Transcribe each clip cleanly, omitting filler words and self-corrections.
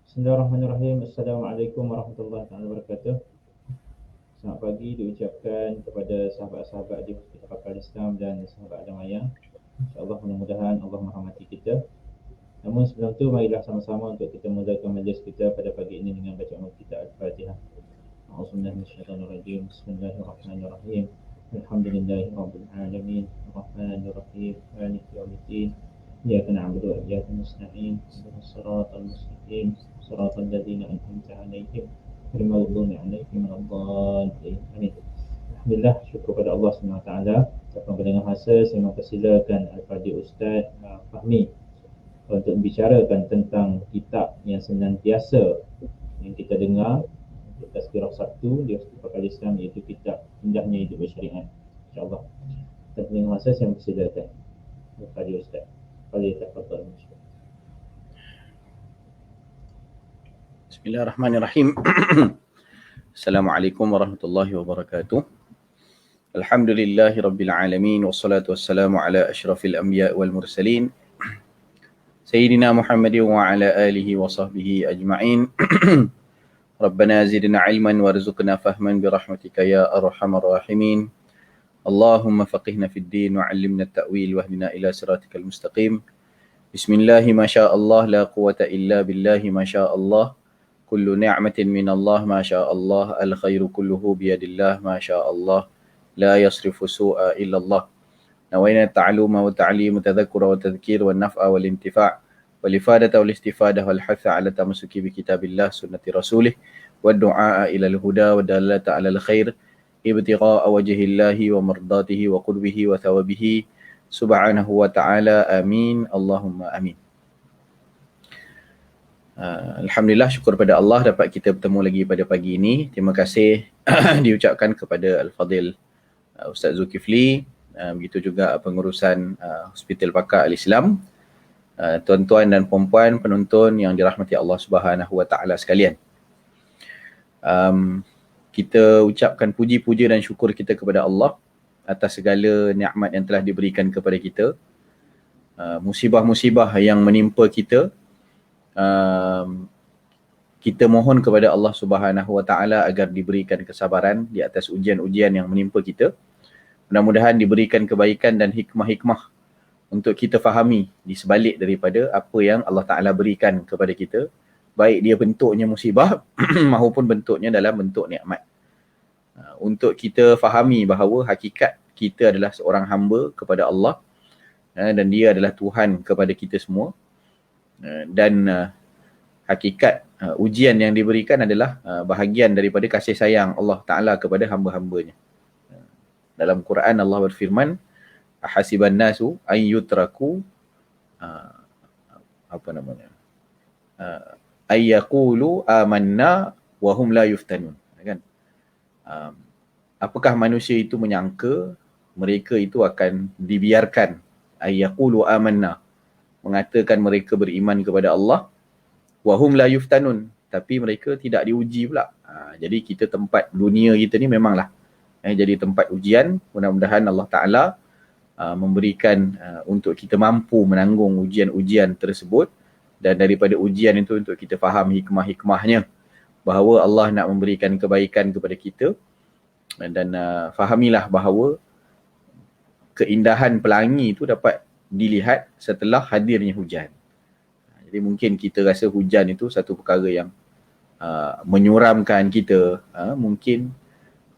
Bismillahirrahmanirrahim. Assalamualaikum warahmatullahi wabarakatuh. Selamat pagi diucapkan kepada sahabat-sahabat di Hospital Pakar Islam dan sahabat Adam Ayang. InsyaAllah mudah-mudahan Allah merahmati kita. Namun sebelum tu, marilah sama-sama untuk kita mulakan majlis kita pada pagi ini dengan bacaan kita Al-Fatihah. A'udzubillahi minasyaitonirrajim. Bismillahirrahmanirrahim. Alhamdulillahirabbil alamin. Arrahmanirrahim. Maliki yaumiddin. إياك نعبد وإياك نستعين اهدنا الصراط المستقيم صراط الذين أنعمت عليهم غير المغضوب عليهم ولا الضالين آمين. Alhamdulillah, syukur pada Allah SWT. Tanpa berdengar masa, saya mempersilakan Al-Fadhil Ustaz Fahmi untuk membicarakan tentang kitab yang senantiasa yang kita dengar, Tazkirah Sabtu di Hospital Pakar Islam, iaitu kitab Indahnya Hidup Bersyariat. InsyaAllah. Tanpa berdengar masa, saya mempersilakan Al-Fadhil Ustaz. Bismillahirrahmanirrahim. Assalamualaikum warahmatullahi wabarakatuh. Alhamdulillahi rabbil alamin. Wassalatu wassalamu ala ashrafil anbiya wal mursalin Sayyidina Muhammadin wa ala alihi wa sahbihi ajma'in. Rabbana zidna ilman warzuqna fahman birahmatika ya arhamar rahimin. Allahumma faqihna fid din wa 'allimna at-ta'wil wahdina ila siratikal mustaqim. Bismillahi ma syaa Allah la quwwata illa billahi ma syaa Allah. Kullu ni'matin min Allah ma syaa Allah. Al khairu kulluhu bi yadillah ma syaa Allah. La yasrifu su'a illa Allah. Nawayna ta'alluma wa ta'lim wa tadhakkura wa tadhkir wa naf'a wal intifa' wal ifadata wal istifadah wal hatha 'ala tamassuki bi kitabillah sunnati rasulih wa du'a ila al-huda wa dalalata 'ala al-khair ibtigha'a wajhillahi wa mardatihi wa qurbihi wa thawabihi subhanahu wa ta'ala. Amin. Allahumma amin. Alhamdulillah, syukur pada Allah dapat kita bertemu lagi pada pagi ini. Terima kasih diucapkan kepada Al-Fadhil Ustaz Zulkifli, begitu juga pengurusan Hospital Pakar Al-Islam, tuan-tuan dan puan-puan penonton yang dirahmati Allah Subhanahu wa ta'ala sekalian. Kita ucapkan puji-puja dan syukur kita kepada Allah atas segala nikmat yang telah diberikan kepada kita. Musibah-musibah yang menimpa kita, kita mohon kepada Allah Subhanahu wa ta'ala agar diberikan kesabaran di atas ujian-ujian yang menimpa kita. Mudah-mudahan diberikan kebaikan dan hikmah-hikmah untuk kita fahami di sebalik daripada apa yang Allah Ta'ala berikan kepada kita, baik dia bentuknya musibah maupun bentuknya dalam bentuk nikmat. Untuk kita fahami bahawa hakikat kita adalah seorang hamba kepada Allah, dan dia adalah Tuhan kepada kita semua, dan hakikat ujian yang diberikan adalah bahagian daripada kasih sayang Allah Ta'ala kepada hamba-hambanya. Dalam Quran Allah berfirman, ahasiban nasu an yutraku ayyaqulu amanna wa hum la yuftanun, kan? Apakah manusia itu menyangka mereka itu akan dibiarkan, ayyaqulu amanna, mengatakan mereka beriman kepada Allah, wa hum la yuftanun, tapi mereka tidak diuji pula. Jadi kita, tempat dunia kita ni memanglah jadi tempat ujian. Mudah-mudahan Allah Ta'ala memberikan untuk kita mampu menanggung ujian-ujian tersebut, dan daripada ujian itu untuk kita faham hikmah-hikmahnya, bahawa Allah nak memberikan kebaikan kepada kita, dan fahamilah bahawa keindahan pelangi itu dapat dilihat setelah hadirnya hujan. Jadi mungkin kita rasa hujan itu satu perkara yang menyuramkan kita, mungkin,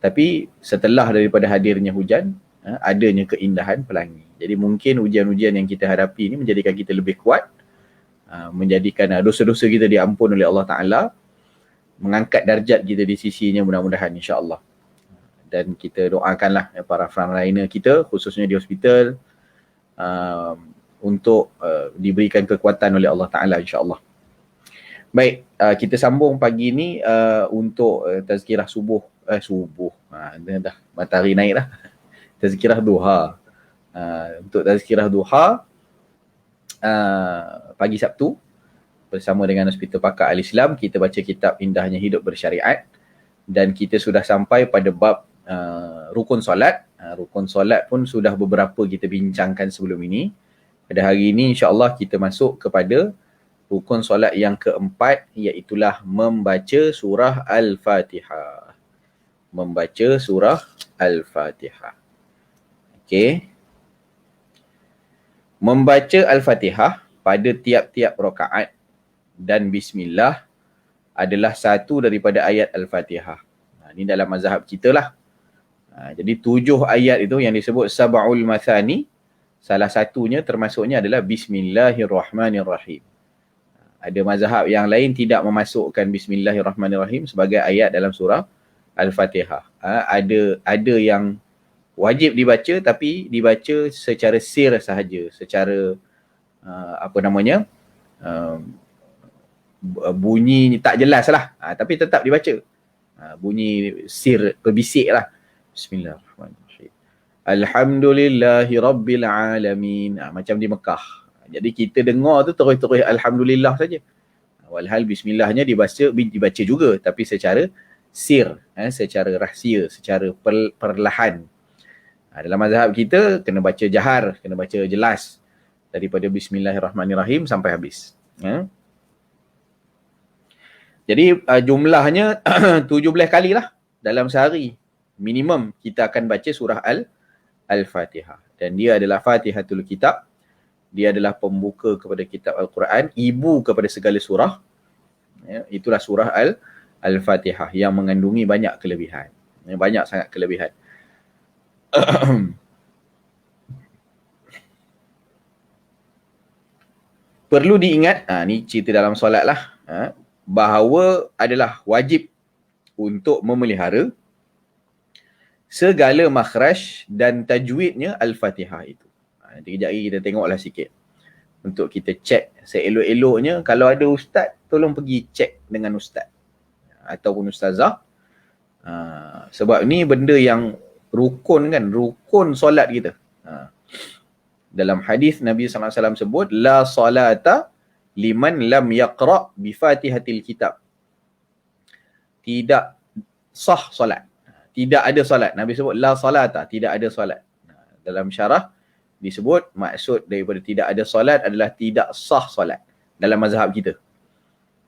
tapi setelah daripada hadirnya hujan, adanya keindahan pelangi. Jadi mungkin ujian-ujian yang kita hadapi ini menjadikan kita lebih kuat, menjadikan dosa-dosa kita diampun oleh Allah Ta'ala, mengangkat darjat kita di sisinya mudah-mudahan, insya-Allah. Dan kita doakanlah para frontliner kita, khususnya di hospital, untuk diberikan kekuatan oleh Allah Ta'ala, insya-Allah. Baik, kita sambung pagi ini untuk tazkirah subuh. Dah matahari naik dah. Tazkirah duha. Untuk tazkirah duha pagi Sabtu bersama dengan Hospital Pakar Al-Islam, kita baca kitab Indahnya Hidup Bersyariat, dan kita sudah sampai pada bab rukun solat. Rukun solat pun sudah beberapa kita bincangkan sebelum ini. Pada hari ini insya-Allah kita masuk kepada Rukun solat yang keempat iaitulah membaca surah Al-Fatihah. Membaca surah Al-Fatihah. Okey. Membaca Al-Fatihah pada tiap-tiap rakaat dan bismillah adalah satu daripada ayat Al-Fatihah. Ini dalam mazhab kita lah. Jadi 7 ayat itu yang disebut Sab'ul Mathani, salah satunya termasuknya adalah Bismillahirrahmanirrahim. Ada mazhab yang lain tidak memasukkan Bismillahirrahmanirrahim sebagai ayat dalam surah Al-Fatihah. Ada yang wajib dibaca tapi dibaca secara sir sahaja, secara bunyi tak jelas lah, tapi tetap dibaca. Bunyi sir, berbisik lah. Bismillahirrahmanirrahim. Alhamdulillahi Rabbil Alamin. Macam di Mekah. Jadi kita dengar tu terus-terus Alhamdulillah saja. Walhal bismillahnya dibaca juga tapi secara sir, secara rahsia, secara perlahan. Dalam mazhab kita kena baca jahar, kena baca jelas daripada Bismillahirrahmanirrahim sampai habis. Jadi jumlahnya 17 kali lah dalam sehari. Minimum kita akan baca surah Al-Fatihah. Dan dia adalah Fatihatul Kitab. Dia adalah pembuka kepada kitab Al-Quran, ibu kepada segala surah. Itulah surah Al-Fatihah yang mengandungi banyak kelebihan. Banyak sangat kelebihan. Perlu diingat, ni cerita dalam solat lah, bahawa adalah wajib untuk memelihara segala makhraj dan tajwidnya Al-Fatihah itu. Nanti kejap lagi kita tengoklah sikit. Untuk kita cek seelok-eloknya, kalau ada ustaz, tolong pergi cek dengan ustaz ataupun ustazah. Sebab ni benda yang rukun kan, rukun solat kita. Dalam hadis Nabi SAW sebut, la salata liman lam yaqra' bi Fatihatil Kitab. Tidak sah solat. Tidak ada solat. Nabi sebut la salata, tidak ada solat. Dalam syarah disebut maksud daripada tidak ada solat adalah tidak sah solat dalam mazhab kita.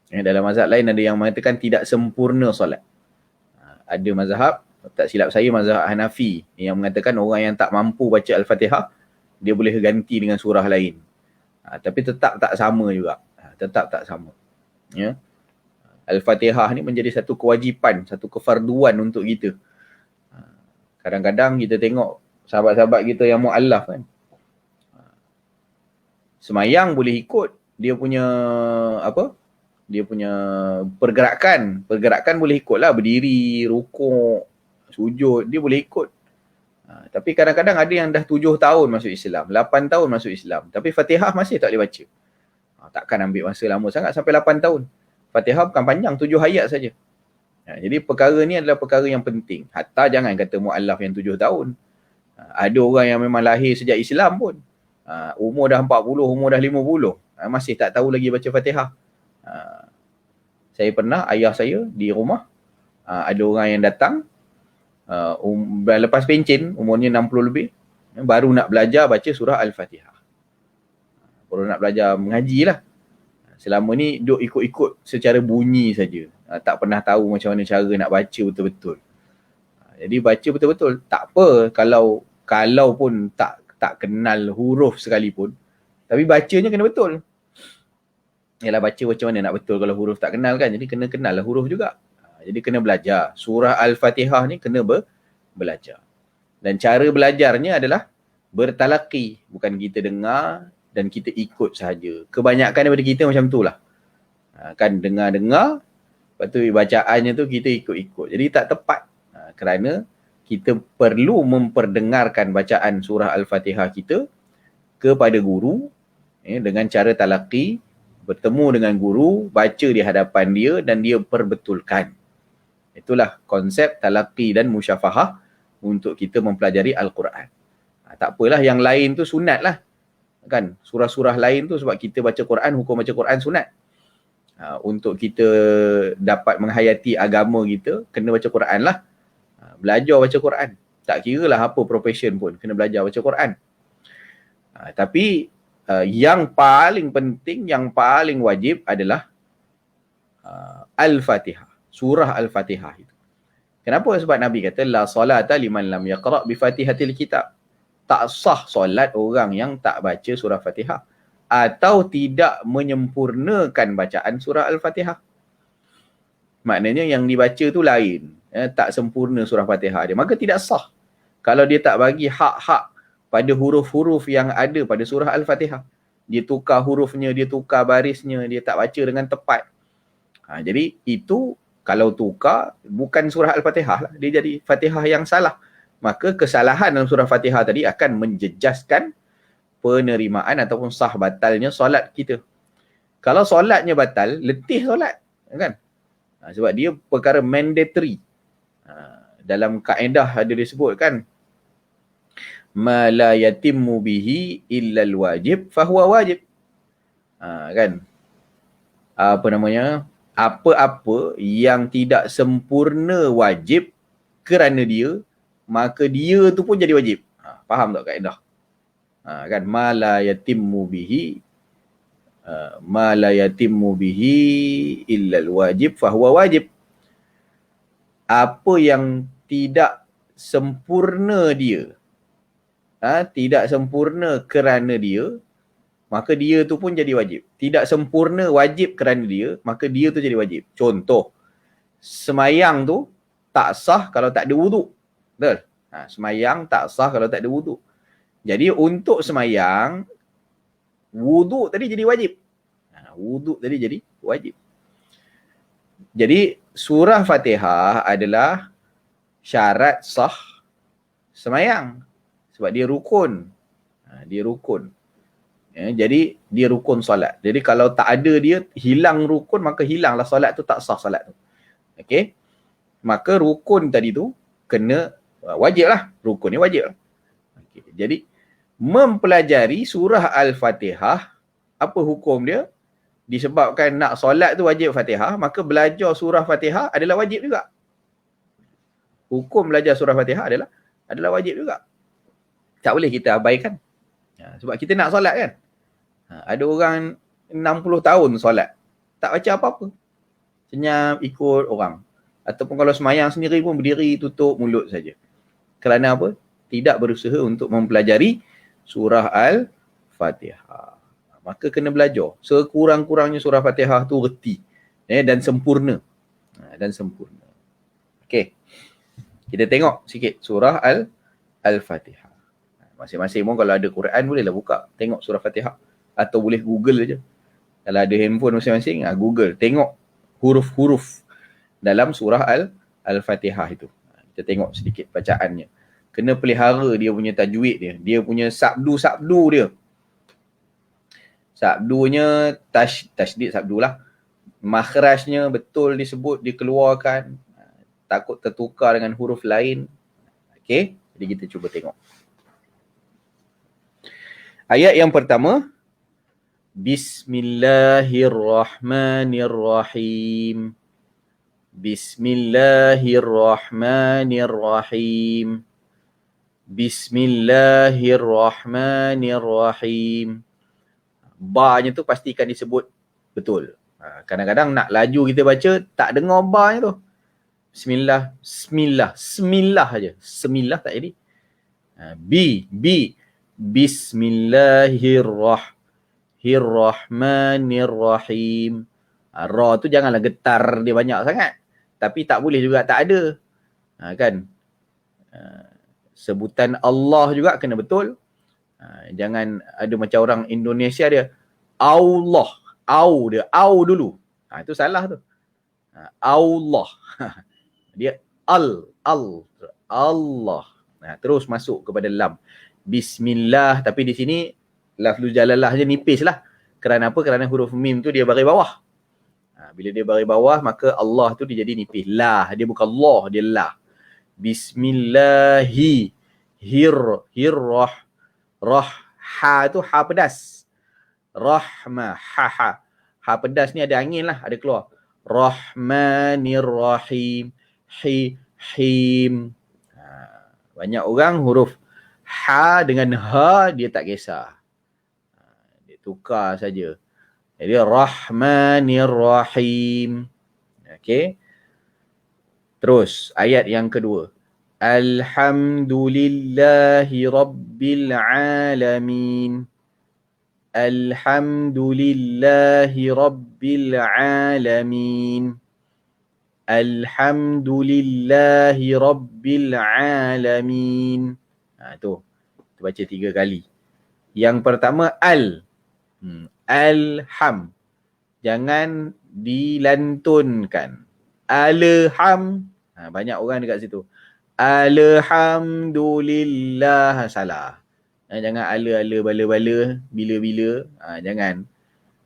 Dalam mazhab lain ada yang mengatakan tidak sempurna solat. Ada mazhab, tak silap saya, mazhab Hanafi yang mengatakan orang yang tak mampu baca Al-Fatihah, dia boleh ganti dengan surah lain. Tapi tetap tak sama juga. Tetap tak sama. Ya. Al-Fatihah ni menjadi satu kewajipan, satu kefarduan untuk kita. Kadang-kadang kita tengok sahabat-sahabat kita yang mu'allaf kan, semayang boleh ikut dia punya dia punya pergerakan boleh ikut lah, berdiri, rukuk, sujud, dia boleh ikut. Tapi kadang-kadang ada yang dah 7 tahun masuk Islam, 8 tahun masuk Islam, tapi Fatihah masih tak boleh baca. Takkan ambil masa lama sangat sampai 8 tahun. Fatihah bukan panjang, 7 ayat saja. Jadi perkara ni adalah perkara yang penting. Hatta jangan kata mu'allaf yang 7 tahun. Ada orang yang memang lahir sejak Islam pun, umur dah 40, umur dah 50, masih tak tahu lagi baca Fatihah. Saya pernah, ayah saya di rumah, ada orang yang datang lepas pencen, umurnya 60 lebih, baru nak belajar baca surah Al-Fatihah. Baru nak belajar mengaji lah. Selama ni duk ikut-ikut secara bunyi saja. Tak pernah tahu macam mana cara nak baca betul-betul. Jadi baca betul-betul. Tak apa kalau pun tak kenal huruf sekalipun, tapi bacanya kena betul. Yalah, baca macam mana nak betul kalau huruf tak kenal kan. Jadi kena kenal lah huruf juga. Jadi kena belajar. Surah Al-Fatihah ni kena belajar. Dan cara belajarnya adalah bertalaqi. Bukan kita dengar dan kita ikut sahaja. Kebanyakan daripada kita macam tu lah. Kan dengar-dengar, lepas tu bacaannya tu kita ikut-ikut. Jadi tak tepat. Kerana kita perlu memperdengarkan bacaan surah Al-Fatihah kita kepada guru, dengan cara talaqi, bertemu dengan guru, baca di hadapan dia dan dia perbetulkan. Itulah konsep talaqi dan musyafahah untuk kita mempelajari Al-Quran. Tak apalah, yang lain tu sunat lah. Kan, surah-surah lain tu sebab kita baca Quran, hukum baca Quran sunat. Untuk kita dapat menghayati agama kita, kena baca Quran lah. Belajar baca Quran. Tak kira lah apa profession pun, kena belajar baca Quran. Tapi yang paling penting, yang paling wajib adalah Al-Fatihah. Surah Al-Fatihah itu. Kenapa? Sebab Nabi kata la salata liman lam yaqra' bi Fatihatil Kitab. Tak sah solat orang yang tak baca surah Fatihah atau tidak menyempurnakan bacaan surah Al-Fatihah. Maknanya yang dibaca tu lain, tak sempurna surah Fatihah dia, maka tidak sah. Kalau dia tak bagi hak-hak pada huruf-huruf yang ada pada surah Al-Fatihah, dia tukar hurufnya, dia tukar barisnya, dia tak baca dengan tepat. Jadi itu kalau tukar bukan surah Al-Fatihah lah, dia jadi Fatihah yang salah. Maka kesalahan dalam surah Fatihah tadi akan menjejaskan penerimaan ataupun sah batalnya solat kita. Kalau solatnya batal, letih solat, kan? Sebab dia perkara mandatory. Dalam kaedah ada disebut kan, ma la yatimmu bihi illa al-wajib fahuwa wajib. Kan? Apa namanya? Apa-apa yang tidak sempurna wajib kerana dia, maka dia tu pun jadi wajib. Faham tak kaedah? Kan? Ma la yatimmu bihi ma la yatimmu bihi illa al-wajib fahuwa wajib. Apa yang tidak sempurna dia, tidak sempurna kerana dia, maka dia tu pun jadi wajib. Tidak sempurna wajib kerana dia, maka dia tu jadi wajib. Contoh, semayang tu tak sah kalau tak ada wuduk. Betul? Semayang tak sah kalau tak ada wuduk. Jadi untuk semayang, wuduk tadi jadi wajib. Wuduk tadi jadi wajib. Jadi surah Fatihah adalah syarat sah semayang. Sebab dia rukun. Dia rukun. Jadi dia rukun solat. Jadi kalau tak ada dia, hilang rukun, maka hilanglah solat tu, tak sah solat tu. Okey. Maka rukun tadi tu kena wajib lah. Rukun ni wajib lah. Okay. Jadi mempelajari surah Al-Fatihah, apa hukum dia? Disebabkan nak solat tu wajib Fatihah, maka belajar surah Fatihah adalah wajib juga. Hukum belajar surah Fatihah adalah wajib juga. Tak boleh kita abaikan. Sebab kita nak solat kan. Ada orang 60 tahun solat, tak baca apa-apa. Senyap ikut orang. Ataupun kalau semayang sendiri pun berdiri tutup mulut saja. Kerana apa? Tidak berusaha untuk mempelajari surah Al-Fatihah. Maka kena belajar. Sekurang-kurangnya surah Fatihah tu reti. Dan sempurna. Dan sempurna. Okey. Kita tengok sikit surah Al-Fatihah. Masing-masing pun kalau ada Quran bolehlah buka. Tengok surah Fatihah. Atau boleh Google je. Kalau ada handphone masing-masing, Google. Tengok huruf-huruf dalam surah Al-Fatihah itu. Kita tengok sedikit bacaannya. Kena pelihara dia punya tajwid dia. Dia punya sabdu-sabdu dia. Sabdunya, tasydid sabdu lah. Makhrajnya betul disebut, dikeluarkan. Takut tertukar dengan huruf lain. Okey, jadi kita cuba tengok. Ayat yang pertama. Bismillahirrahmanirrahim. Bismillahirrahmanirrahim. Bismillahirrahmanirrahim. Ba-nya tu pastikan disebut betul. Kadang-kadang nak laju kita baca, tak dengar ba-nya tu. Bismillah, Bismillah, Bismillah aja. Bismillah tak jadi. Bismillahirrahmanirrahim. Ra tu janganlah getar dia banyak sangat. Tapi tak boleh juga tak ada. Kan? Sebutan Allah juga kena betul. Jangan ada macam orang Indonesia dia Allah, au dia, au dulu. Itu salah tu. Allah. Dia Allah. Terus masuk kepada lam. Bismillah, tapi di sini lafzul jalalah je nipis lah. Kerana apa? Kerana huruf mim tu dia baris bawah. Bila dia baris bawah, maka Allah tu dia jadi nipis. Lah, dia bukan Allah, dia lah. Bismillahi rah, ha tu ha pedas. Rahmah, ha. Ha pedas ni ada angin lah, ada keluar. Rahmanirrahim, him. Banyak orang huruf ha dengan ha dia tak kisah. tukar saja. Jadi Rahmanir Rahim. Okey. Terus ayat yang kedua. Alhamdulillahi Rabbil Alamin. Alhamdulillahi Rabbil Alamin. Alhamdulillahi Rabbil Alamin. Tu baca 3 kali. Yang pertama Alham. Jangan dilantunkan. Alham. Banyak orang dekat situ. Alhamdulillah. Salah. Jangan ala-ala, bala-bala, bila-bila. Jangan.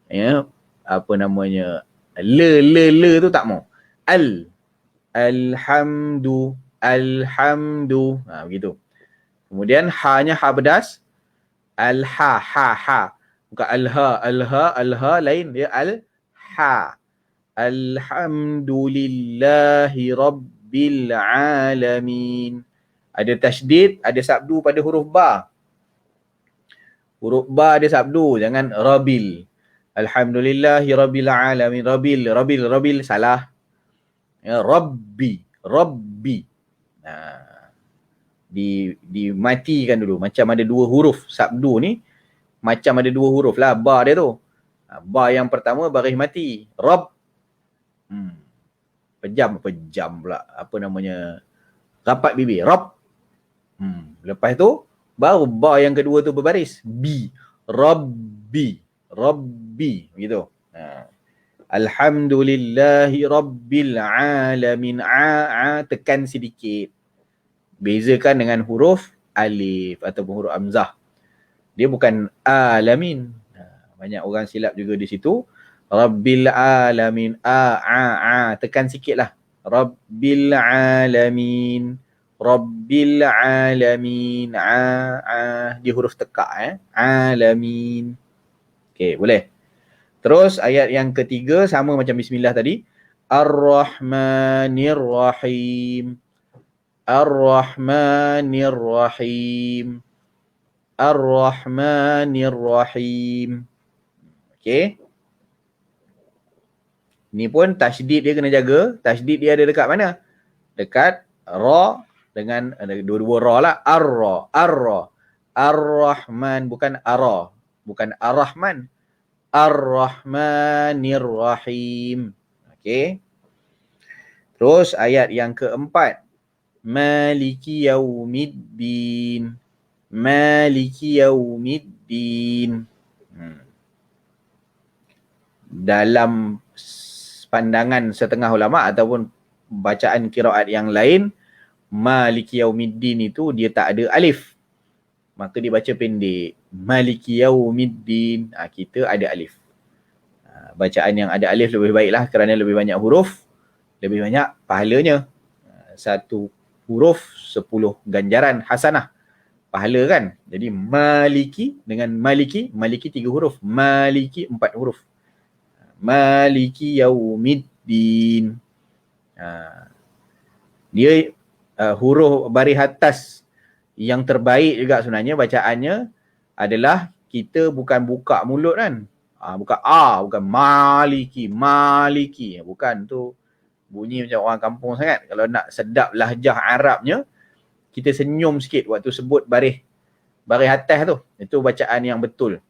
Ya. Apa namanya. Le tu tak mau. Alhamdu. Begitu. Kemudian ha-nya ha pedas. Ha. Bukan alha lain. Dia ha. Alhamdulillahi Rabbil Alamin. Ada tasydid, ada sabdu pada huruf ba. Huruf ba ada sabdu, jangan Rabbil. Alhamdulillahi Rabbil Alamin. Rabbil, salah. Ya, Rabbi. Dimatikan dulu. Macam ada 2 huruf sabdu ni. Macam ada 2 huruf lah ba dia tu. Ba yang pertama baris mati. Rabb. Pejam pula. Apa namanya? Rapat bibir. Rabb. Lepas tu baru ba yang kedua tu berbaris. B. Rabbi. Begitu. Alhamdulillahi Rabbil Alamin. Tekan sedikit. Bezakan dengan huruf alif ataupun huruf hamzah. Dia bukan alamin. Banyak orang silap juga di situ. Rabbil Alamin. Tekan sikit lah. Rabbil Alamin. Dia huruf tekak. Alamin. Okay, boleh. Terus ayat yang ketiga sama macam bismillah tadi. Ar-Rahmanir Rahim. Okay. Ni pun tasydid dia kena jaga. Tasydid dia ada dekat mana? Dekat ra dengan dua-dua ra lah. Ar-Ra. Ar-Rahman, bukan ara. Bukan Ar-Rahman. Ar-Rahmanir Rahim. Okay. Terus ayat yang keempat. Maliki Yaumiddin. Dalam pandangan setengah ulama ataupun bacaan qiraat yang lain, Maliki Yaumiddin itu dia tak ada alif. Maka dibaca pendek. Maliki Yaumiddin. Kita ada alif. Bacaan yang ada alif lebih baiklah kerana lebih banyak huruf, lebih banyak pahalanya. Satu huruf 10 ganjaran hasanah. Pahala kan? Jadi Maliki dengan Maliki 3 huruf. Maliki 4 huruf. Maliki Yaumiddin. Dia huruf baris atas yang terbaik juga sebenarnya bacaannya adalah kita bukan buka mulut kan. Bukan bukan Maliki. Bukan tu bunyi macam orang kampung sangat. Kalau nak sedap lahjah Arabnya, kita senyum sikit waktu sebut baris atas tu. Itu bacaan yang betul.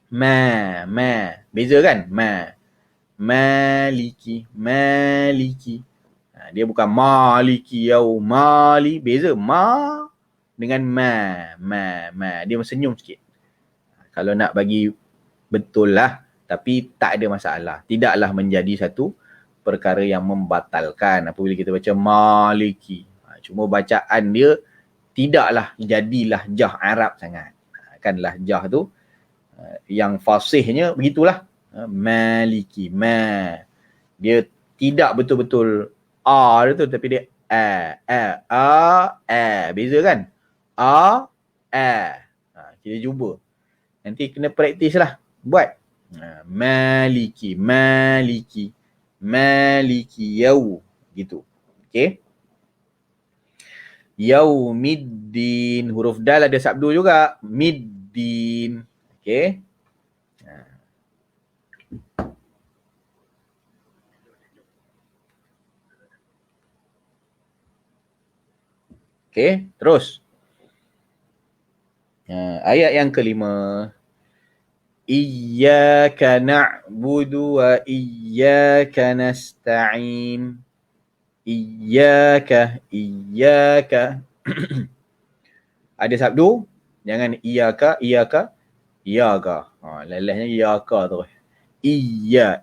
Ma. Beza kan? Maliki. Dia bukan Maliki Mali. Beza ma dengan ma. Dia senyum sikit. Kalau nak bagi betul lah. Tapi tak ada masalah. Tidaklah menjadi satu perkara yang membatalkan apabila kita baca Maliki. Cuma bacaan dia tidaklah jadilah jah Arab sangat. Kan lahjah tu yang fasihnya begitulah. Maliki. Dia tidak betul-betul dia tu, tapi dia beza kan? Kita cuba. Nanti kena praktis lah. Buat. Maliki yau. Gitu. Okay. Yaumiddin. Huruf dal ada sabdu juga. Middin. Okay. Okey, terus. Ayat yang kelima. Iyyaka na'budu wa iyyaka nasta'in. Iyyaka. Ada sabdu, jangan iyyaka. Lelahnya iyyaka terus. Iya.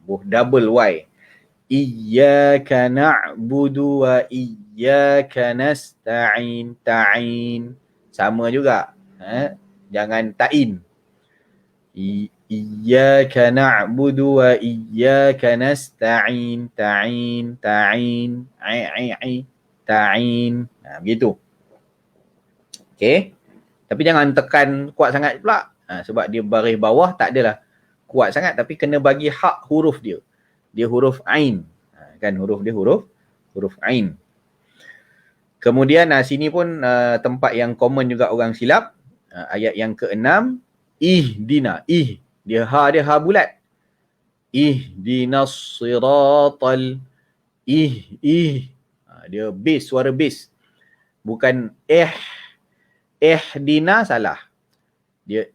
Double Y. Iyyaka na'budu wa iyyaka nasta'in. Ta'in. Sama juga. Jangan ta'in. Iyyaka na'budu wa iyyaka nasta'in. Ta'in. Ta'in. Begitu. Okey. Tapi jangan tekan kuat sangat pula. Sebab dia baris bawah tak adalah kuat sangat, tapi kena bagi hak huruf dia. Dia huruf Ain. Kan huruf dia huruf Ain. Kemudian sini pun tempat yang common juga orang silap. Ayat yang ke-6. Ihdina. Dia ha bulat. Ihdinas siratal. Dia bass, suara bass. Bukan ihdina salah. Dia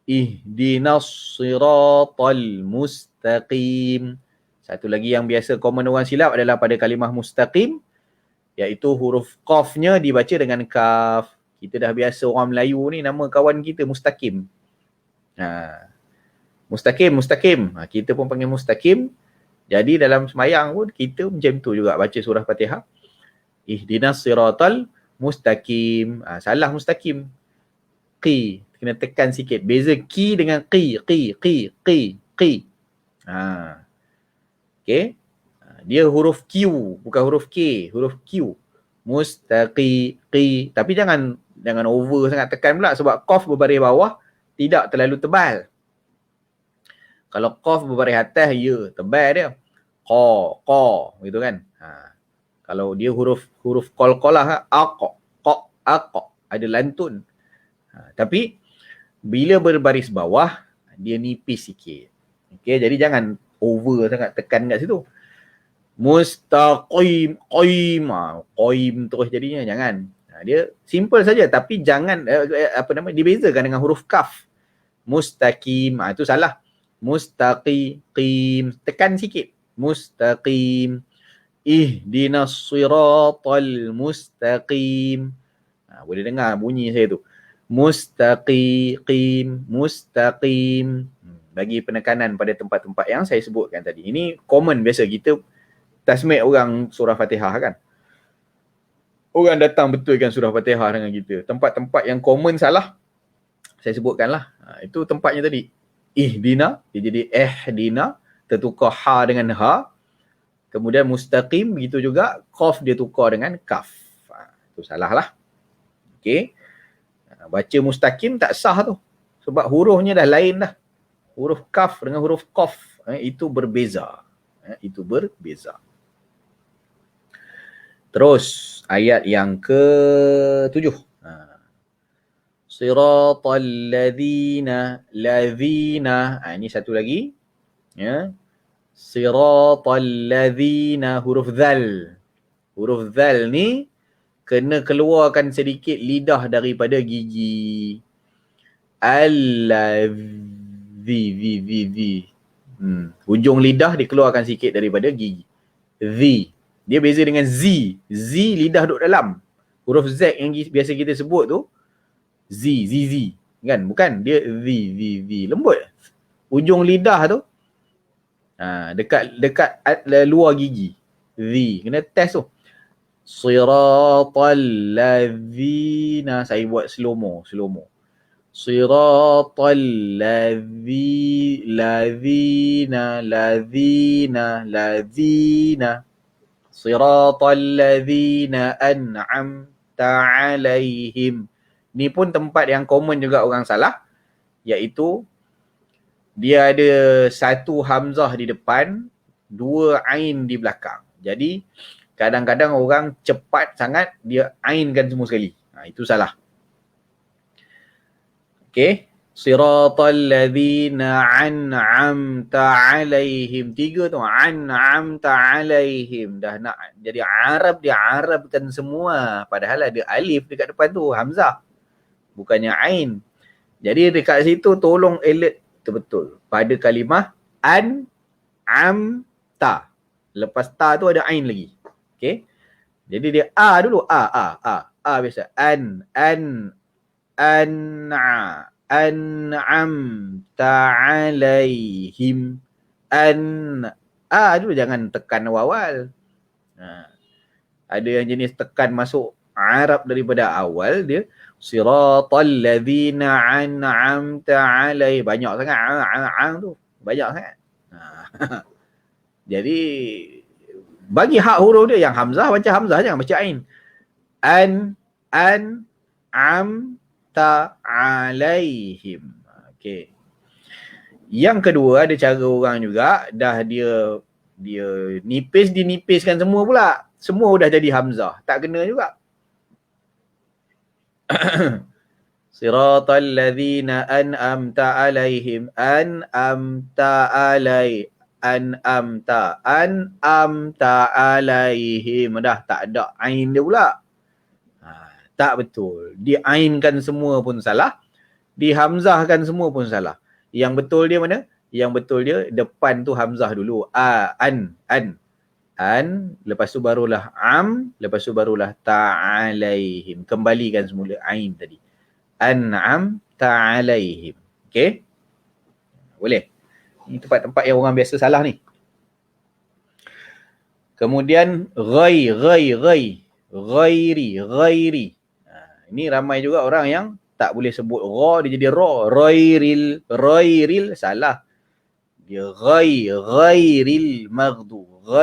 ihdinas siratal mustaqim. Satu lagi yang biasa common orang silap adalah pada kalimah mustaqim, iaitu huruf qafnya dibaca dengan kaf. Kita dah biasa orang Melayu ni nama kawan kita Mustaqim. Mustaqim. Kita pun panggil Mustaqim. Jadi dalam semayang pun kita macam tu juga baca surah Fatihah. Ihdinas siratal mustaqim. Salah mustaqim. Qi. Kena tekan sikit. Beza ki dengan qi. Okay. Dia huruf Q. Bukan huruf K. Huruf Q. Mustaqi. Tapi jangan over sangat tekan pula. Sebab qaf berbaris bawah tidak terlalu tebal. Kalau qaf berbaris atas, ya tebal dia. Qa. Gitu kan. Kalau dia huruf qalqalah, aqa. Ada lantun. Tapi bila berbaris bawah, dia nipis sikit. Okay, jadi jangan over sangat tekan kat situ. Mustaqim. Qaim terus jadinya. Jangan. Dia simple saja, tapi jangan dibezakan dengan huruf kaf. Mustaqim. Itu salah. Mustaqim. Tekan sikit. Mustaqim. Ihdinas siratal mustaqim. Boleh dengar bunyi saya tu. Mustaqim. Bagi penekanan pada tempat-tempat yang saya sebutkan tadi. Ini common biasa kita tasmid orang surah Fatihah kan. Orang datang betulkan surah Fatihah dengan kita. Tempat-tempat yang common salah, saya sebutkanlah. Itu tempatnya tadi. Ihdina, dia jadi ihdina, tertukar ha dengan ha. Kemudian mustaqim, begitu juga. Qaf dia tukar dengan kaf. Itu salah lah. Okay. Baca mustaqim tak sah tu. Sebab hurufnya dah lain dah. Huruf kaf dengan huruf qaf. Itu berbeza. Terus ayat yang ke-7. Siratal ladzina. Ini satu lagi. Ya. Siratal ladzina, huruf zal. Huruf zal ni kena keluarkan sedikit lidah daripada gigi. Allazi. Hujung lidah dikeluarkan sikit daripada gigi. Dia beza dengan Z. Z lidah duduk dalam. Huruf Z yang biasa kita sebut tu Z. Kan? Bukan. Dia Z. Lembut. Ujung lidah tu dekat luar gigi. Z. Kena test tu. Siratal ladzina. Saya buat slow mo. Siratal ladzina. Siratal ladzina an'amta alaihim. Ni pun tempat yang common juga orang salah, iaitu dia ada satu hamzah di depan, dua ain di belakang. Jadi kadang-kadang orang cepat sangat dia ainkan semua sekali. Itu salah. Okay. Siratal ladzina an'amta alaihim. 3 tu. An'amta alaihim. Dah nak jadi Arab, dia Arabkan semua. Padahal ada alif dekat depan tu. Hamzah. Bukannya ain. Jadi dekat situ tolong alert betul-betul. Pada kalimah an'amta. Lepas ta tu ada ain lagi. Okay. Jadi dia a dulu. A biasa. An'amta alaihim. Dulu, jangan tekan awal. Ada yang jenis tekan masuk Arab daripada awal, dia siratal ladzina an'amta alaihim. Banyak sangat tu. Banyak sangat. Jadi bagi hak huruf dia yang hamzah baca hamzah, jangan baca ain. An'amta alaihim. Okey. Yang kedua, ada cara orang juga dah dia dinipiskan semua pula. Semua dah jadi hamzah. Tak kena juga. Siratal ladzina an'amta alaihim. An'amta alaihim. Dah tak ada ain dia pula. Tak betul. Diainkan semua pun salah. Dihamzahkan semua pun salah. Yang betul dia mana? Yang betul dia depan tu hamzah dulu. An. Lepas tu barulah lepas tu barulah ta'alaihim. Kembalikan semula ain tadi. An'am ta'alaihim. Okey? Boleh? Ini tempat-tempat yang orang biasa salah ni. Kemudian ghairi. Ini ramai juga orang yang tak boleh sebut ra, dia jadi ra. Ghairil salah. Dia ghairil maghdubi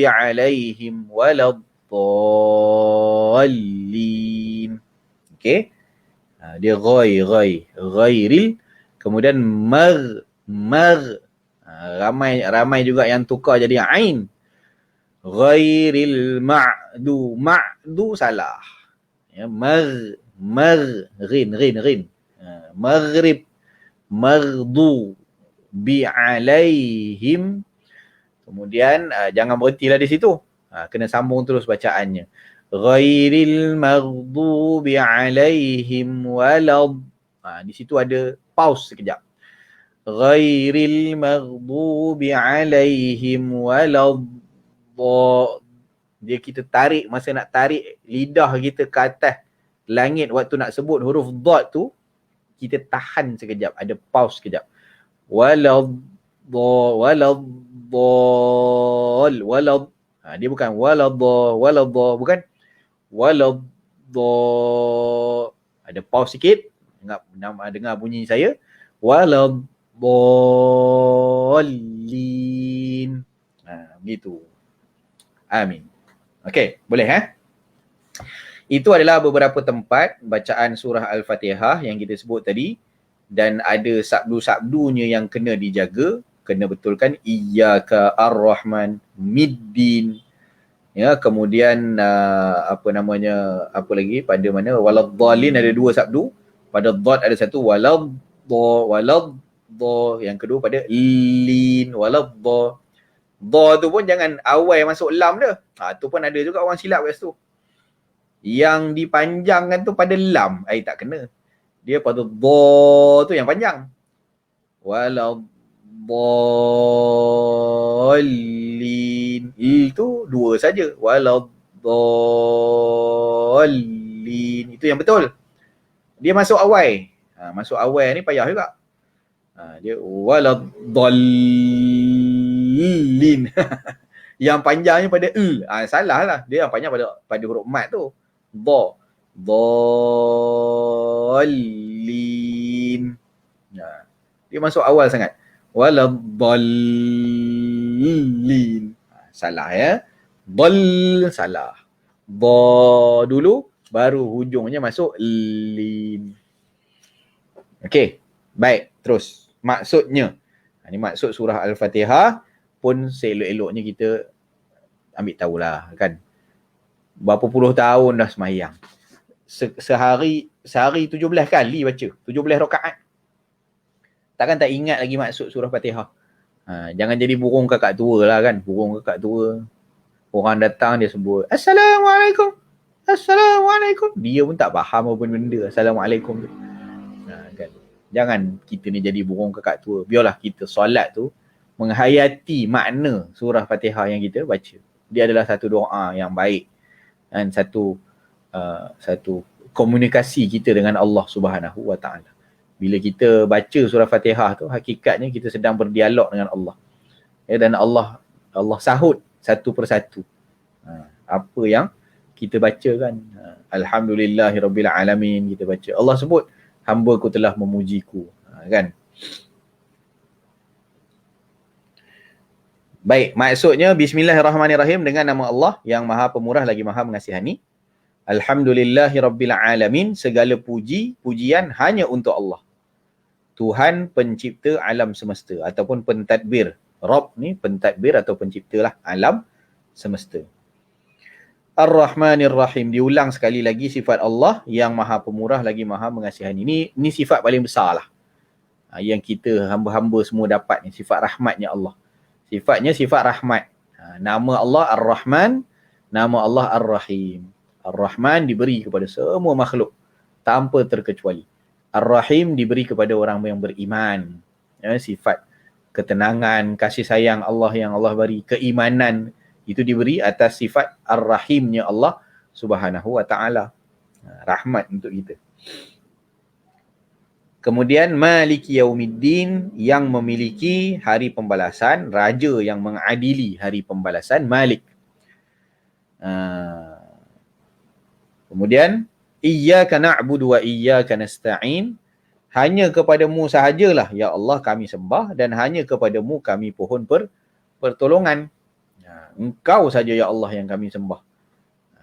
alaihim waladdallin. Okey? Dia ghairil, kemudian ramai juga yang tukar jadi ain. Ghairil ma'du salah. Ya, rin. Maghrib maghdu bi alaihim. Kemudian jangan berhentilah di situ. Kena sambung terus bacaannya. Ghairil maghdubi alaihim walad. Di situ ada pause sekejap. Ghairil maghdubi alaihim walad. Dia kita tarik, masa nak tarik lidah kita ke atas langit waktu nak sebut huruf dad tu, kita tahan sekejap, ada pause sekejap. Walad. Dia bukan walad, bukan walad. Ada pause sikit, dengar bunyi saya. Waladdallin. Begitu. Amin. Okey, boleh Itu adalah beberapa tempat bacaan surah Al-Fatihah yang kita sebut tadi, dan ada sabdu-sabdunya yang kena dijaga, kena betulkan. Iyyaka ar-Rahman, middin. Ya, kemudian apa lagi pada mana waladdallin ada 2 sabdu, pada dhad ada 1 walad, yang kedua pada lin, walad. Dha tu pun jangan awal masuk lam dah. Tu pun ada juga orang silap kat situ. Yang dipanjangkan tu pada lam, tak kena. Dia pada dha tu yang panjang. Waladdallin. Itu 2 saja. Waladdallin. Itu yang betul. Dia masuk awal. Masuk awal ni payah juga. Dia waladdallin. Yang panjangnya pada salah lah. Dia yang panjang pada huruf mat tu. Dallin. Dia masuk awal sangat. Waladdallin. Salah ya. Dal salah. Ba dulu baru hujungnya masuk lin. Okey. Baik, terus maksudnya. Ini maksud surah Al-Fatihah pun seelok-eloknya kita ambil tahulah kan. berapa puluh tahun dah semayang. Sehari 17 kali baca, 17 rakaat. Takkan tak ingat lagi maksud surah Fatihah. Jangan jadi burung kakak tua lah kan. Burung kakak tua. Orang datang dia sebut, Assalamualaikum. Assalamualaikum. Dia pun tak faham apa benda Assalamualaikum tu. Kan? Jangan kita ni jadi burung kakak tua. Biarlah kita solat tu menghayati makna surah Fatihah yang kita baca. Dia adalah satu doa yang baik. Dan satu komunikasi kita dengan Allah Subhanahu Wa Taala. Bila kita baca surah Fatihah tu, hakikatnya kita sedang berdialog dengan Allah. Dan Allah sahut satu persatu. Apa yang kita baca kan. Alhamdulillahirabbil alamin kita baca. Allah sebut, hamba-Ku telah memujiku. Kan? Baik, maksudnya bismillahirrahmanirrahim dengan nama Allah yang Maha Pemurah lagi Maha Mengasihani. Alhamdulillahirabbil alamin, segala pujian hanya untuk Allah. Tuhan pencipta alam semesta ataupun pentadbir. Rabb ni pentadbir atau penciptalah alam semesta. Ar-Rahmanir Rahim, diulang sekali lagi sifat Allah yang Maha Pemurah lagi Maha Mengasihani. Ini sifat paling besar lah. Yang kita hamba-hamba semua dapat ni, sifat rahmatnya Allah. Sifatnya sifat rahmat. Nama Allah Ar-Rahman, nama Allah Ar-Rahim. Ar-Rahman diberi kepada semua makhluk tanpa terkecuali. Ar-Rahim diberi kepada orang yang beriman. Sifat ketenangan, kasih sayang Allah yang Allah beri, keimanan itu diberi atas sifat Ar-Rahimnya Allah Subhanahu Wa Taala. Rahmat untuk kita. Kemudian Maliki Yaumiddin, yang memiliki hari pembalasan, raja yang mengadili hari pembalasan, Malik. Kemudian Iyyaka na'budu wa iyyaka nasta'in, hanya kepadamu sahajalah ya Allah kami sembah dan hanya kepadamu kami pohon pertolongan. Engkau saja ya Allah yang kami sembah.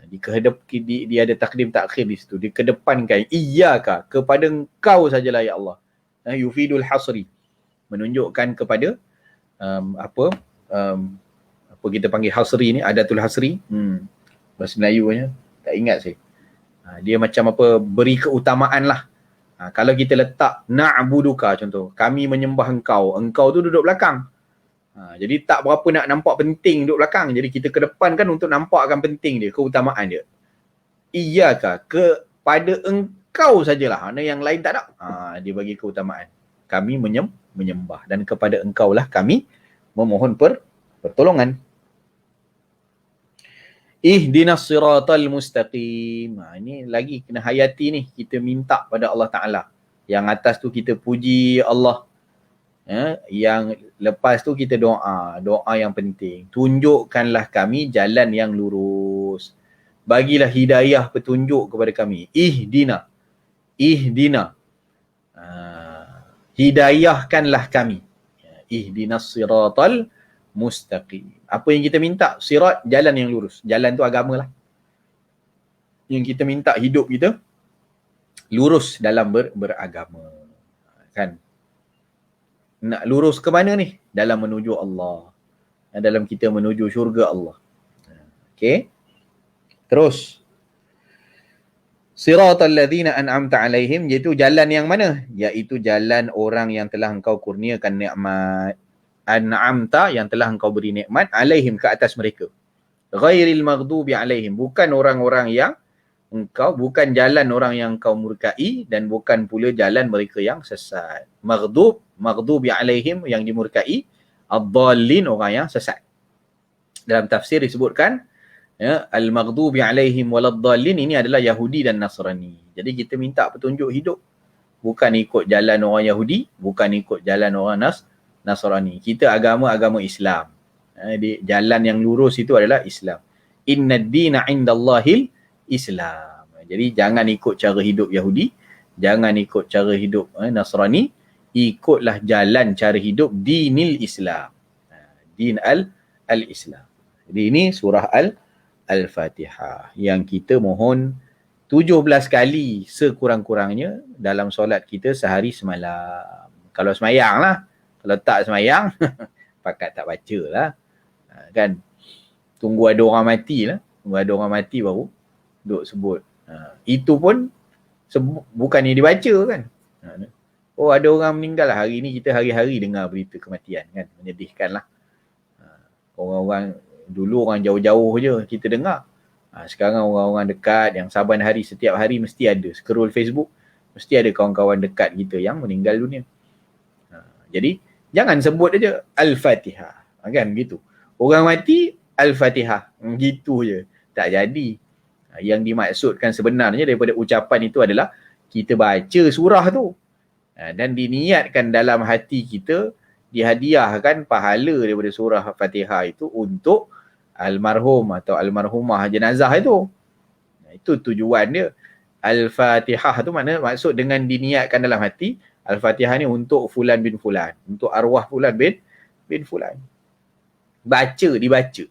Dia ada takdim takhir di situ. Dikedepankan iyyaka, kepada engkau sajalah ya Allah. Yufidul hasri, menunjukkan kepada apa kita panggil hasri ni, adatul hasri. Bahasa Melayunya tak ingat saya. Dia macam apa, beri keutamaan lah. Kalau kita letak na'buduka contoh, kami menyembah engkau, engkau tu duduk belakang. Jadi tak berapa nak nampak penting duduk belakang. Jadi kita ke depan kan untuk nampakkan penting dia, keutamaan dia. Iyyaka, kepada engkau sajalah. Mana yang lain tak ada. Dia bagi keutamaan. Kami menyembah dan kepada engkau lah kami memohon pertolongan. Ihdinas siratal mustaqim. Ini lagi kena hayati ni. Kita minta pada Allah Ta'ala. Yang atas tu kita puji Allah. Yang lepas tu kita doa. Doa yang penting. Tunjukkanlah kami jalan yang lurus. Bagilah hidayah petunjuk kepada kami. Ihdina. Hidayahkanlah kami. Ihdinas siratal mustaqim. Apa yang kita minta? Sirat, jalan yang lurus. Jalan tu agama lah. Yang kita minta hidup kita lurus dalam beragama. Kan? Nak lurus ke mana ni? Dalam menuju Allah. Dalam kita menuju syurga Allah. Okay. Terus. Siratal ladzina an'amta alaihim, iaitu jalan yang mana? Iaitu jalan orang yang telah engkau kurniakan nikmat. An'amta, yang telah engkau beri nikmat, alaihim, ke atas mereka. Ghairil maghdubi alaihim, bukan orang-orang yang engkau, bukan jalan orang yang engkau murkai dan bukan pula jalan mereka yang sesat. Maghdubi alaihim, yang dimurkai, ad-dallin, orang yang sesat. Dalam tafsir disebutkan, al-maghdubi alaihim walad-dallin, ini adalah Yahudi dan Nasrani. Jadi kita minta petunjuk hidup, bukan ikut jalan orang Yahudi, bukan ikut jalan orang Nasrani. Kita agama Islam. Jalan yang lurus itu adalah Islam. Innad dina indallahil Islam. Jadi jangan ikut cara hidup Yahudi, jangan ikut cara hidup Nasrani, ikutlah jalan cara hidup dinil Islam. Din al-Islam. Jadi ini surah Al-Fatihah yang kita mohon 17 kali sekurang-kurangnya dalam solat kita sehari semalam. Kalau semayang lah. Kalau tak semayang, pakat tak baca lah. Kan? Tunggu ada orang mati lah. ada orang mati baru duk sebut. Itu pun bukannya dibaca kan. Oh ada orang meninggal lah. Hari ni kita hari-hari dengar berita kematian kan. Menyedihkan lah. Orang-orang dulu orang jauh-jauh je kita dengar. Sekarang orang-orang dekat yang saban hari, setiap hari mesti ada. Scroll Facebook, mesti ada kawan-kawan dekat kita yang meninggal dunia. Jadi jangan sebut aja Al-Fatihah. Kan gitu. Orang mati Al-Fatihah. Gitu je. Tak jadi. Yang dimaksudkan sebenarnya daripada ucapan itu adalah kita baca surah tu. Dan diniatkan dalam hati kita, dihadiahkan pahala daripada surah Fatihah itu untuk almarhum atau almarhumah jenazah itu. Itu tujuan dia. Al-Fatihah tu maksud dengan diniatkan dalam hati, Al-Fatihah ni untuk fulan bin fulan, untuk arwah fulan bin fulan. Dibaca.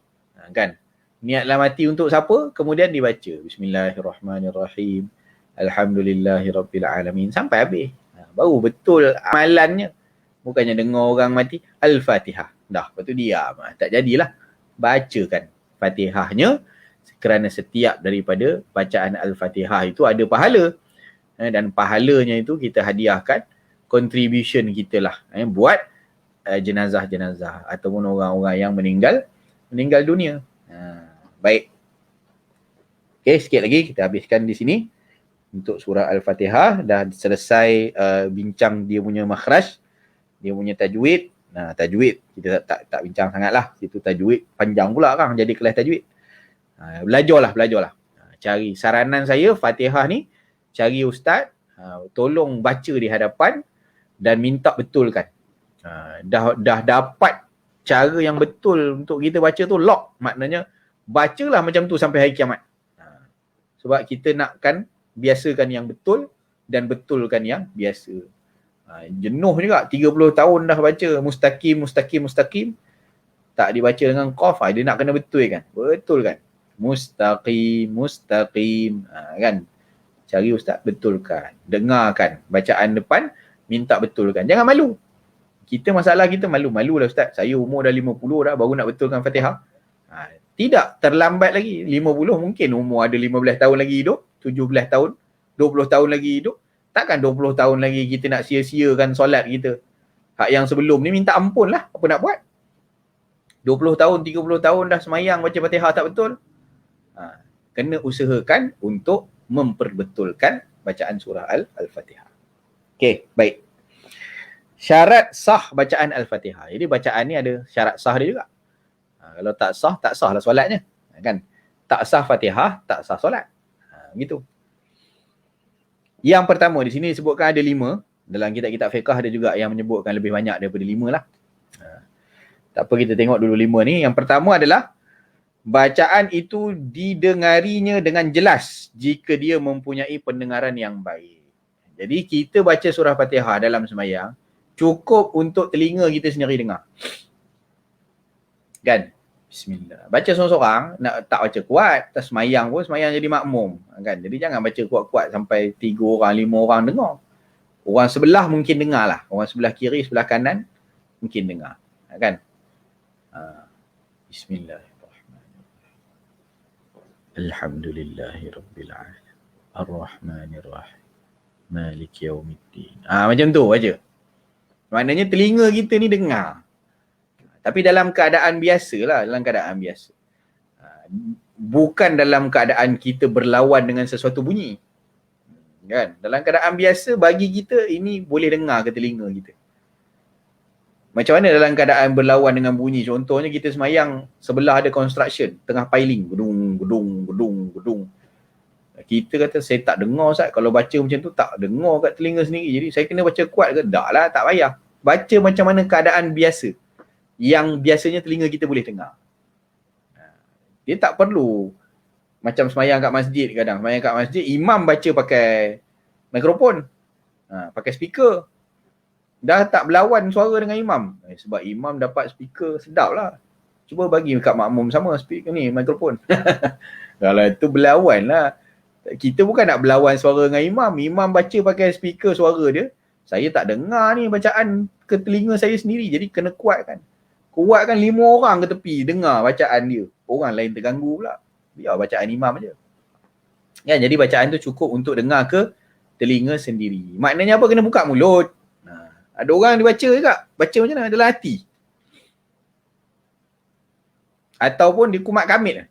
Kan? Niat dalam hati untuk siapa? Kemudian dibaca. Bismillahirrahmanirrahim. Alhamdulillahirabbil alamin sampai habis. Baru betul amalannya. Bukannya dengar orang mati Al-Fatihah. Dah, lepas tu diam. Tak jadilah. Bacakan Fatihahnya kerana setiap daripada bacaan Al-Fatihah itu ada pahala. Dan pahalanya itu kita hadiahkan contribution kita lah. Buat jenazah-jenazah ataupun orang-orang yang meninggal dunia. Baik. Okey, sikit lagi kita habiskan di sini. Untuk surah Al-Fatihah dah selesai bincang dia punya makhraj, dia punya tajwid. Tajwid kita tak bincang sangatlah. Situ tajwid panjang pula kan jadi kelas tajwid. Belajarlah. Cari saranan saya Fatihah ni, cari ustaz, tolong baca di hadapan dan minta betulkan. Dah dapat cara yang betul untuk kita baca tu lock. Maknanya bacalah macam tu sampai hari kiamat. Sebab kita nakkan biasakan yang betul dan betulkan yang biasa. Jenuh juga 30 tahun dah baca mustaqim. Tak dibaca dengan qaf, dia nak kena betul kan? Betul kan? Mustaqim. Kan? Cari ustaz betulkan. Dengarkan bacaan depan, minta betulkan. Jangan malu. Masalah kita malu lah ustaz. Saya umur dah 50 dah baru nak betulkan Fatihah. Tidak terlambat lagi. 50 mungkin umur ada 15 tahun lagi hidup, 17 tahun, 20 tahun lagi hidup. Takkan 20 tahun lagi kita nak sia-siakan solat kita. Hak yang sebelum ni minta ampun lah. Apa nak buat? 20 tahun, 30 tahun dah semayang baca Fatihah tak betul. Kena usahakan untuk memperbetulkan bacaan surah Al-Fatihah. Okey, baik. Syarat sah bacaan Al-Fatihah. Jadi bacaan ni ada syarat sah dia juga. Kalau tak sah lah solatnya. Kan? Tak sah Fatihah, tak sah solat. Gitu. Yang pertama di sini disebutkan ada 5. Dalam kitab-kitab fiqh ada juga yang menyebutkan lebih banyak daripada 5 lah. Tak apa, kita tengok dulu 5 ni. Yang pertama adalah bacaan itu didengarinya dengan jelas jika dia mempunyai pendengaran yang baik. Jadi kita baca surah Fatihah dalam sembahyang cukup untuk telinga kita sendiri dengar. Kan? Bismillah. Baca seorang-seorang, nak tak baca kuat, tak semayang pun, semayang jadi makmum. Kan? Jadi jangan baca kuat-kuat sampai 3 orang, 5 orang dengar. Orang sebelah mungkin dengar lah. Orang sebelah kiri, sebelah kanan mungkin dengar. Kan? Bismillahirrahmanirrahim. Alhamdulillahirabbil alamin. Ar-Rahmanir-Rahim. Maliki yaumiddin. Macam tu baca. Maknanya telinga kita ni dengar. Tapi dalam keadaan biasa lah, dalam keadaan biasa. Bukan dalam keadaan kita berlawan dengan sesuatu bunyi. Kan? Dalam keadaan biasa bagi kita ini boleh dengar ke telinga kita. Macam mana dalam keadaan berlawan dengan bunyi? Contohnya kita semayang sebelah ada construction, tengah piling, gedung. Kita kata saya tak dengar Ustaz, kalau baca macam tu tak dengar kat telinga sendiri. Jadi saya kena baca kuat ke? Tak lah, tak payah. Baca macam mana keadaan biasa yang biasanya telinga kita boleh dengar. Dia tak perlu macam semayang kat masjid kadang. Semayang kat masjid, imam baca pakai mikrofon, pakai speaker. Dah tak berlawan suara dengan imam. Sebab imam dapat speaker sedap lah. Cuba bagi kat makmum sama speaker ni, mikrofon. Kalau itu berlawan lah. Kita bukan nak berlawan suara dengan imam. Imam baca pakai speaker suara dia. Saya tak dengar ni bacaan ke telinga saya sendiri. Jadi kena kuatkan. Kuatkan 5 orang ke tepi dengar bacaan dia. Orang lain terganggu pula. biar bacaan imam aja. Ya, jadi bacaan tu cukup untuk dengar ke telinga sendiri. Maknanya apa? Kena buka mulut. Ada orang dia baca juga. Baca macam mana? Dalam hati. Ataupun dia kumat kamit.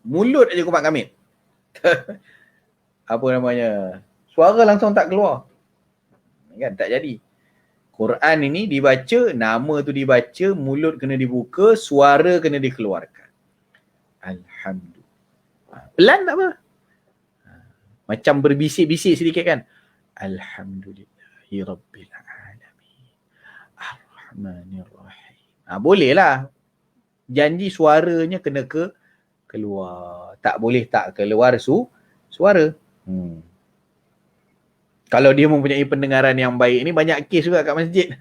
Mulut aja kumat kamit. Apa namanya? Suara langsung tak keluar. Kan tak jadi. Quran ini dibaca, nama tu dibaca, mulut kena dibuka, suara kena dikeluarkan. Alhamdulillah. Pelan tak apa. Macam berbisik-bisik sedikit kan. Alhamdulillahi Rabbil Alamin. Ar-Rahmanir-Rahim. Boleh lah. Janji suaranya kena keluar. Tak boleh tak keluar suara. Kalau dia mempunyai pendengaran yang baik ni, banyak kes juga kat masjid.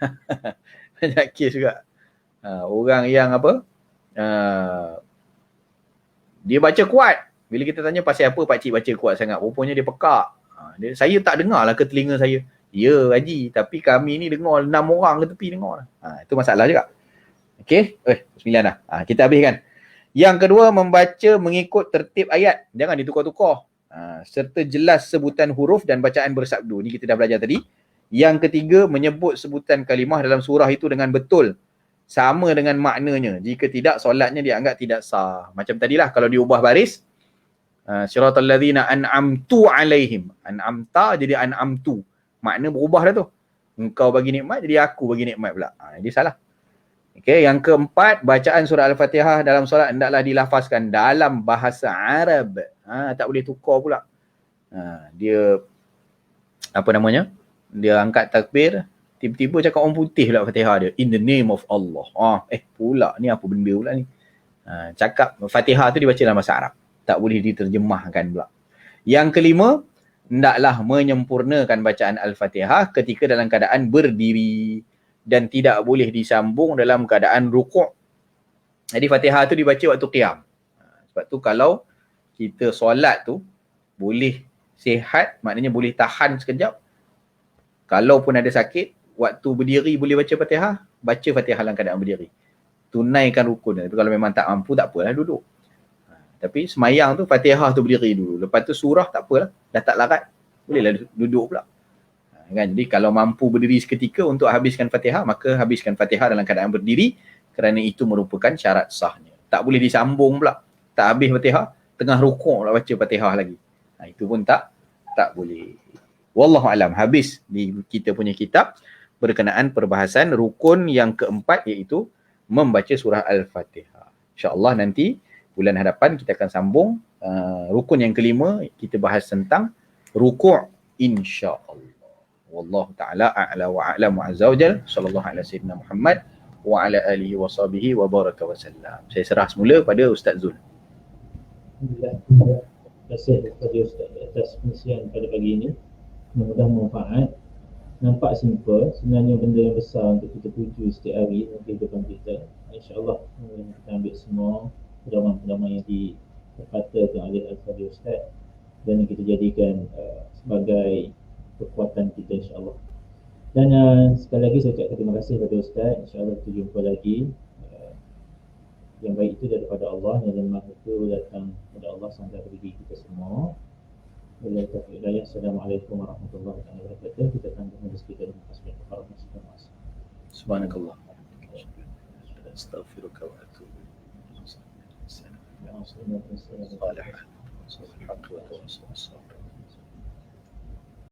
Banyak kes juga. Orang yang apa? Dia baca kuat. Bila kita tanya pasal apa pakcik baca kuat sangat, rupanya dia pekak. Saya tak dengar lah ke telinga saya. Ya Haji, tapi kami ni dengar 6 orang ke tepi dengar. Itu masalah juga. Okey, 9 dah. Kita habiskan. Yang kedua, membaca mengikut tertib ayat. Jangan ditukar-tukar. Serta jelas sebutan huruf dan bacaan bersabdu. Ni kita dah belajar tadi. Yang ketiga, menyebut sebutan kalimah dalam surah itu dengan betul. Sama dengan maknanya. Jika tidak, solatnya dianggap tidak sah. Macam tadilah, kalau diubah baris, siratal ladzina an'amtu alaihim. An'amta jadi an'amtu. Makna berubah dah tu. Engkau bagi nikmat, jadi aku bagi nikmat pula. Jadi salah. Okay, yang keempat, bacaan surah Al-Fatihah dalam solat hendaklah dilafazkan dalam bahasa Arab. Tak boleh tukar pula. Dia, apa namanya? Dia angkat takbir, tiba-tiba cakap orang putih pula Fatihah dia. In the name of Allah. Pula ni apa benda pula ni? Cakap Fatihah tu dibaca dalam bahasa Arab. Tak boleh diterjemahkan pula. Yang kelima, hendaklah menyempurnakan bacaan Al-Fatihah ketika dalam keadaan berdiri dan tidak boleh disambung dalam keadaan rukuk. Jadi Fatihah tu dibaca waktu qiyam. Sebab tu kalau kita solat tu boleh sihat, maknanya boleh tahan sekejap. Kalau pun ada sakit, waktu berdiri boleh baca Fatihah, baca Fatihah dalam keadaan berdiri. Tunaikan rukun. Tapi kalau memang tak mampu, tak apalah duduk. Tapi semayang tu Fatihah tu berdiri dulu. Lepas tu surah tak apalah. Dah tak larat. Bolehlah duduk pula. Kan? Jadi kalau mampu berdiri seketika untuk habiskan Fatihah, maka habiskan Fatihah dalam keadaan berdiri kerana itu merupakan syarat sahnya. Tak boleh disambung pula. Tak habis Fatihah, tengah rukuk nak baca Fatihah lagi. Itu pun tak boleh. Wallahu alam. Habis di kita punya kitab berkenaan perbahasan rukun yang keempat, iaitu membaca surah Al-Fatihah. InsyaAllah nanti bulan hadapan kita akan sambung rukun yang kelima, kita bahas tentang rukuk, insya-Allah. Wallahu taala a'la wa a'lamu azza wajal. Sallallahu alaihi wasallam Muhammad wa ala alihi wa sahbihi wa baraka wa sallam. Saya serah semula pada Ustaz Zul. Alhamdulillah. Terima kasih kepada Ustaz atas pengisian pada pagi ini. Mudah manfaat. Nampak simple, sebenarnya benda yang besar untuk kita tuju setiap hari dalam kehidupan kita. InsyaAllah kita ambil semua pedoman-pedoman yang dikatakan oleh Al-Fadhil Ustaz dan kita jadikan sebagai kekuatan kita, insyaAllah. Dan sekali lagi saya ucapkan terima kasih kepada Ustaz. InsyaAllah kita jumpa lagi. Yang baik itu daripada Allah, yang lemah itu datang daripada Allah sang diri kita semua. Wabillahi taufiq hidayah. Assalamualaikum warahmatullahi wabarakatuh. Kita akan berhenti kita dengan tasbih kafarat masing-masing. Subhanakallah. Astaghfiruka wa atubu ilaik. Salih. Salih.